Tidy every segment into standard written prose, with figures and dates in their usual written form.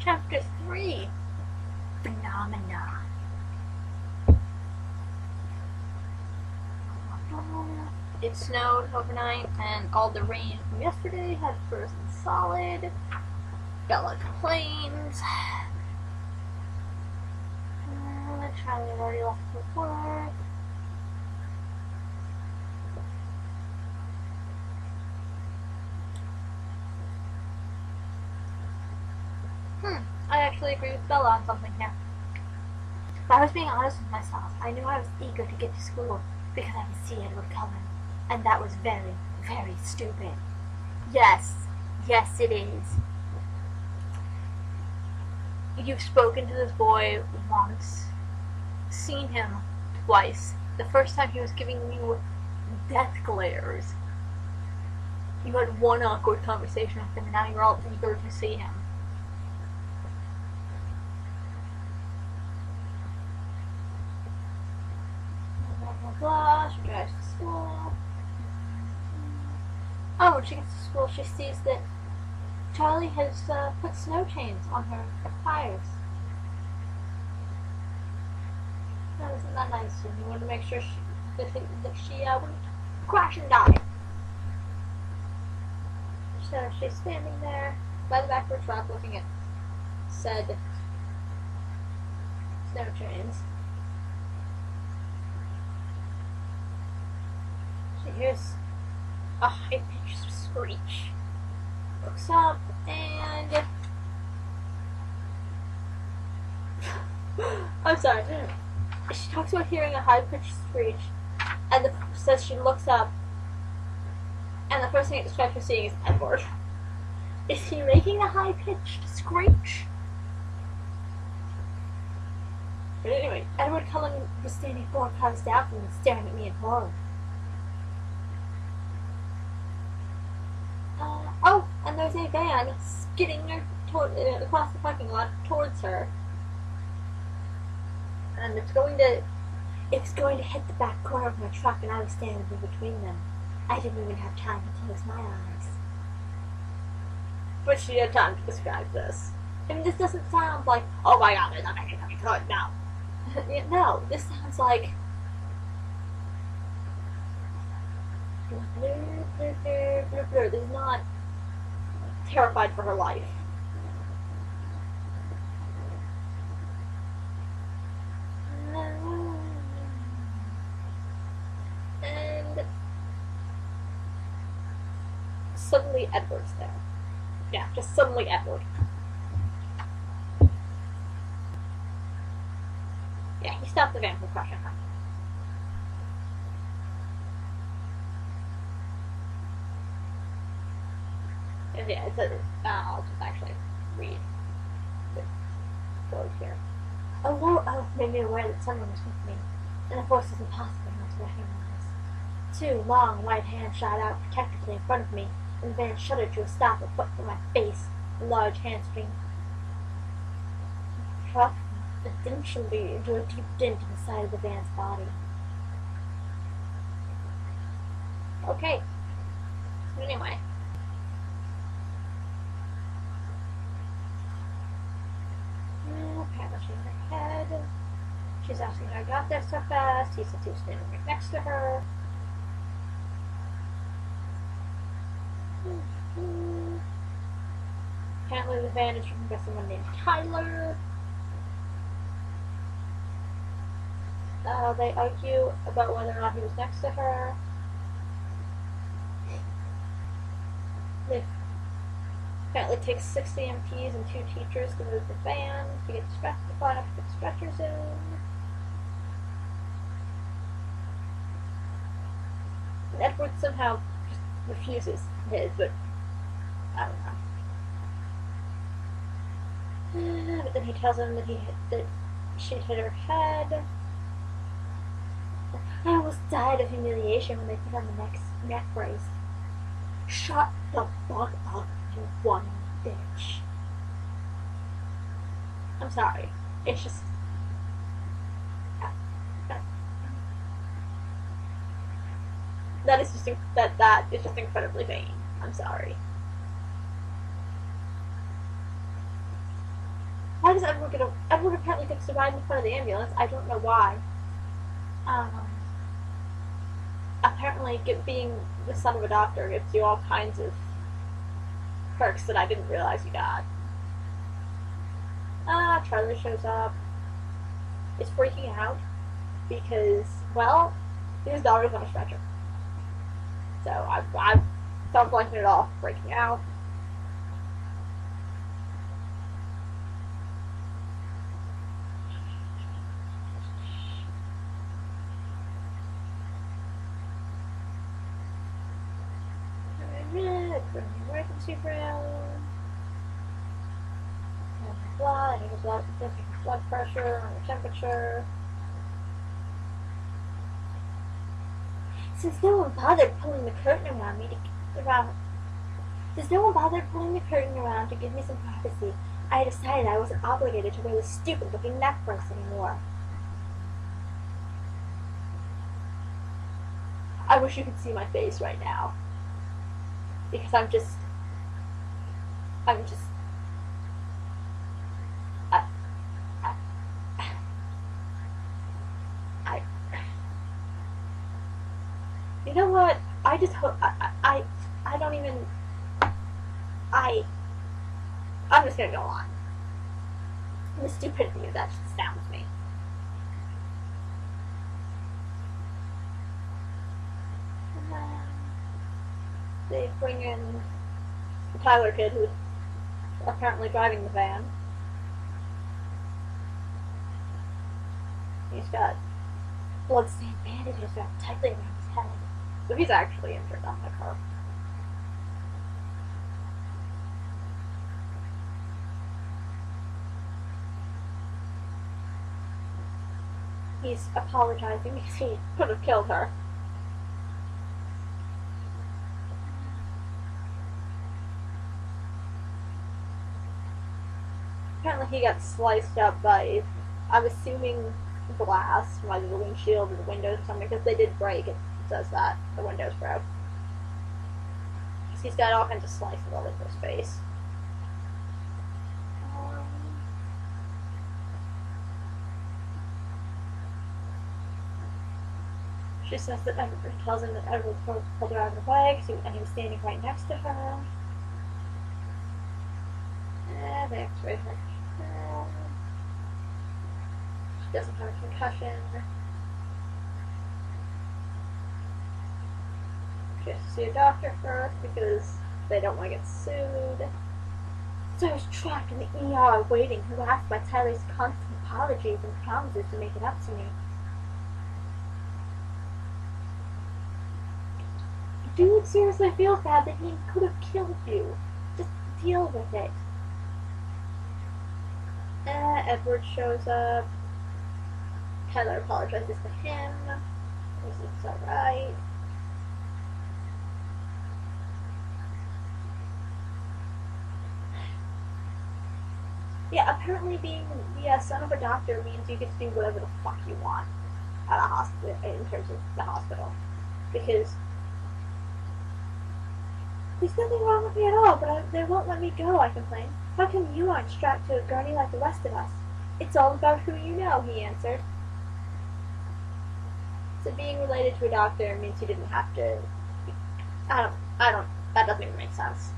Chapter 3. Phenomena. It snowed overnight, and all the rain from yesterday had frozen solid. Bella complains. Charlie had already left for work. I actually agree with Bella on something here. If I was being honest with myself, I knew I was eager to get to school because I could see Edward Cullen, and that was very, very stupid. Yes, it is. You've spoken to this boy once, seen him twice. The first time he was giving you death glares. You had one awkward conversation with him, and now you're all eager to see him. She drives to school. Oh, when she gets to school, she sees that Charlie has put snow chains on her tires. That isn't that nice, and you want to make sure that she wouldn't crash and die. So she's standing there by the back of her truck looking at said snow chains. She hears a high-pitched screech. Looks up and I'm sorry. She talks about hearing a high-pitched screech, and says she looks up, and the first thing it describes her seeing is Edward. Is he making a high-pitched screech? But anyway, Edward Cullen was standing 4 cars down from me, staring at me in horror. Oh, and there's a van skidding across the parking lot towards her. And it's going to hit the back corner of my truck, and I was standing in between them. I didn't even have time to close my eyes. But she had time to describe this. I mean, this doesn't sound like, oh my god, there's nothing coming good, no. No, this sounds like this is not terrified for her life. And suddenly Edward's there. Yeah, just suddenly Edward. Yeah, he stopped the van from crashing her. Yeah, it says, I'll just actually read the quote here. A low oath made me aware that someone was with me, and a voice was impossible not to recognize. 2 long white hands shot out protectively in front of me, and the van shuddered to a stop a foot from my face, a large hand streamed confidentially into a deep dent in the side of the van's body. Okay. So anyway. Patting her head. She's asking how I got there so fast. He said he was standing right next to her. Apparently the van is driven by someone named Tyler. They argue about whether or not he was next to her. They apparently takes 60 MPs and 2 teachers to move the van to get the far enough to get stretchers in. And Edward somehow just refuses his, but I don't know. But then he tells him that she hit her head. I almost died of humiliation when they put on the neck brace. Shut the fuck up, you one bitch. I'm sorry. It's just that is just incredibly vain. I'm sorry. Why does Edward get a... Edward apparently gets to ride in front of the ambulance. I don't know why. Apparently being the son of a doctor gives you all kinds of perks that I didn't realize you got. Charlie shows up. Is freaking out because, well, his daughter's on a stretcher. So I've don't blanking it off, freaking out. Emergency room. Blood, blood pressure, temperature. Since no one bothered pulling the curtain around to give me some privacy, I decided I wasn't obligated to wear this stupid-looking neck brace anymore. I wish you could see my face right now. Because I'm just you know what? I just hope I don't even I'm just gonna go on. The stupidity of that just astounds me. And then they bring in the Tyler kid who's apparently driving the van. He's got blood-stained bandages wrapped tightly around his head. So he's actually injured on the car. He's apologizing because he could have killed her. Apparently he got sliced up by, I'm assuming, glass from either the windshield or the windows or something, because they did break. It says that. The windows broke. He's got all kinds of slices all over his face. She says that Edward tells him that Edward pulled her out of the way and he was standing right next to her. They x-ray her. She doesn't have a concussion. She has to see a doctor first because they don't want to get sued. So I was trapped in the ER waiting, harassed by Tyler's constant apologies and promises to make it up to me. Dude seriously feels bad that he could have killed you. Just deal with it. Edward shows up. Tyler apologizes to him. This is alright. Yeah, apparently being the son of a doctor means you get to do whatever the fuck you want at a hospital, in terms of the hospital. Because there's nothing wrong with me at all, but they won't let me go, I complain. How come you aren't strapped to a gurney like the rest of us? It's all about who you know, he answered. So being related to a doctor means you didn't have to... I don't, that doesn't even make sense.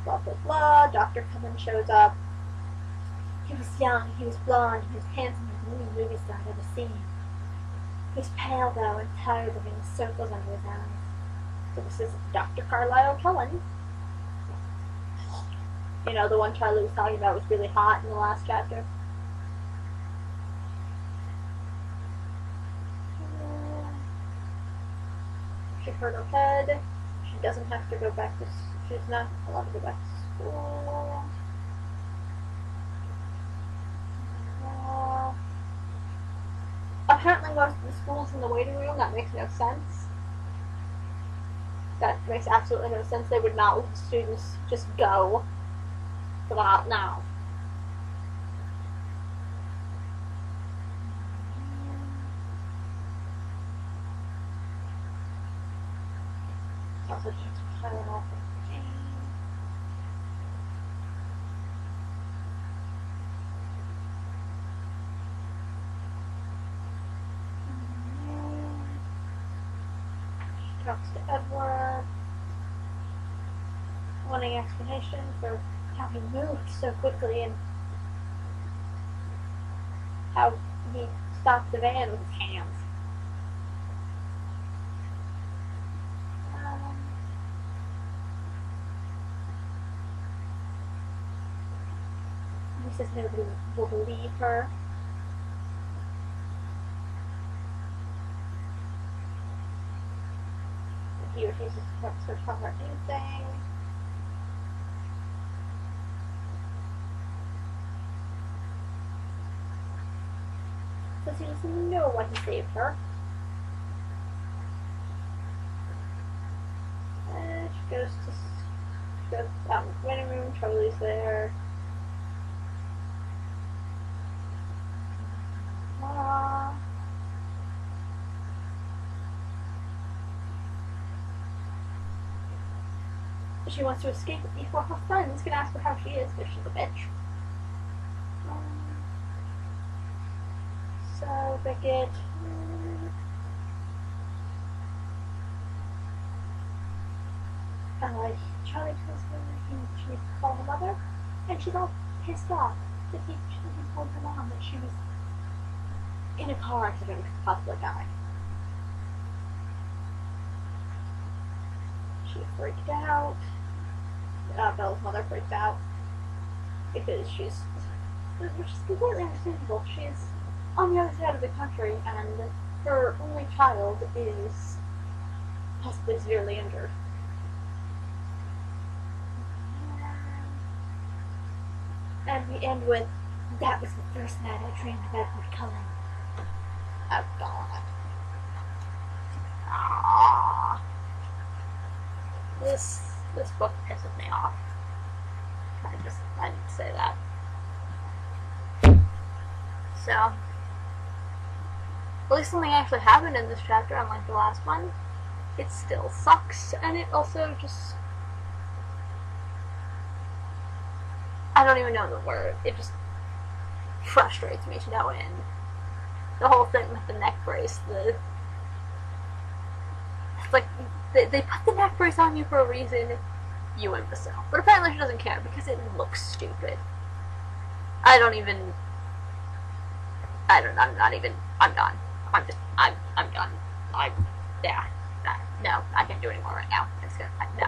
Blah, blah, blah. Dr. Cullen shows up. He was young, he was blonde, he was handsome as any movie star I'd ever seen. He was pale, though, and tired of having circles under his eyes. So this is Dr. Carlisle Cullen. You know, the one Charlie was talking about was really hot in the last chapter. She hurt her head. She doesn't have to go back to... She's not allowed to go back to school. Apparently most of the schools in the waiting room, that makes no sense. That makes absolutely no sense. They would not let the students just go for that now. Also, just turn off the game. talks to Edward, wanting explanation for how he moved so quickly and how he stopped the van with his hands. He says nobody will believe her. He refuses to tell her anything. Says he doesn't know why he saved her. And she goes out in the waiting room. Charlie's there. She wants to escape before her friends can ask her how she is, because she's a bitch. So, Beckett... Charlie tells her she needs to call her mother, and she's all pissed off that he told her mom that she was in a car accident and could possibly die. She freaked out. Belle's mother freaked out because which is completely understandable. She's on the other side of the country and her only child is possibly severely injured. And we end with, that was the first night I dreamed of Edward Cullen. Oh God. Aww. This book pisses me off. I need to say that. So, at least something actually happened in this chapter, unlike the last one. It still sucks, and it also just... I don't even know the word. It just frustrates me to no end. The whole thing with the neck brace, it's like, they put the neck brace on you for a reason, you imbecile. But apparently she doesn't care, because it looks stupid. I'm done. I'm done. No, I can't do it anymore right now. No.